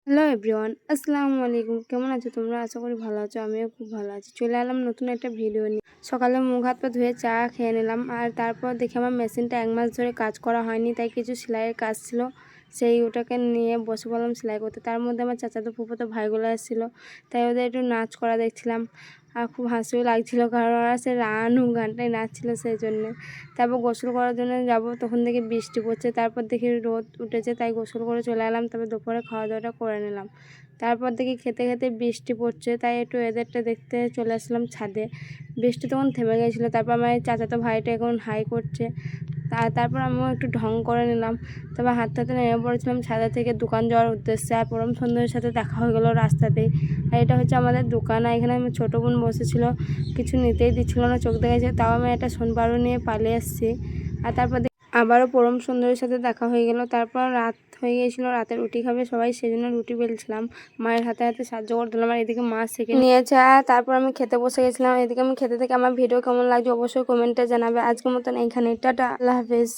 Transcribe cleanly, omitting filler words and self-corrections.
Hello everyone, আসসালামু আলাইকুম। কেমন আছো তোমরা? আশা করি ভালো আছো। আমিও খুব ভালো আছি। চলে এলাম নতুন একটা ভিডিও নিয়ে। সকালে মুখ হাত পা ধুয়ে চা খেয়ে নিলাম। আর তারপর দেখি আমার মেশিনটা 1 মাস ধরে কাজ করা হয়নি, তাই কিছু সেলাইয়ের কাজ ছিল, ওটাকে নিয়ে বসে পড়লাম সেলাই করতে। তার মধ্যে আমার চাচাতো ফুফাতো ভাইগুলো এসেছিলো, তাই ওদের একটু নাচ করা দেখছিলাম। আর খুব হাসিও লাগছিলো, কারণ ওরা সে রানু গানটাই নাচছিলো, সেই জন্যে। তারপর গোসল করার জন্য যাব, তখন দেখি বৃষ্টি পড়ছে। তারপর দেখি রোদ উঠেছে, তাই গোসল করে চলে এলাম। তারপর দুপুরে খাওয়া দাওয়াটা করে নিলাম। তারপর দেখি খেতে খেতে বৃষ্টি পড়ছে, তাই একটু ওয়েদারটা দেখতে চলে আসলাম ছাদে। বৃষ্টি তখন থেমে গেছিলো। তারপর আমার চাচাতো ভাইটা এখন হাই করছে, তারপর আমিও একটু ঢং করে নিলাম। তারপর হাঁটতে হাঁটতে নেমে পড়েছিলাম ছাদে থেকে দোকান যাওয়ার উদ্দেশ্যে। আর পরম সুন্দরের সাথে দেখা হয়ে গেলো রাস্তাতেই। আর এটা হচ্ছে আমাদের দোকান। আর এখানে আমার ছোটো বোন বসেছিল, কিছু নিতেই দিচ্ছিল না, চোখ দেখাচ্ছে। তাও আমি একটা সোনপাড়ু নিয়ে পালিয়ে এসেছি। আর তারপর আবারও পরম সুন্দরের সাথে দেখা হয়ে গেল। তারপর রাত হয়ে গিয়েছিলো, রাতে রুটি খাবে সবাই, সেই জন্য রুটি বেলছিলাম। মায়ের হাতে হাতে সাহায্য করে দিলাম। আর এদিকে মা সেঁকে নিয়েছে। আর তারপর আমি খেতে বসে গেছিলাম। এদিকে আমি খেতে থেকে আমার ভিডিও কেমন লাগছে অবশ্যই কমেন্টে জানাবে। আজকের মতন এইখানে টাটা, আল্লাহ হাফেজ।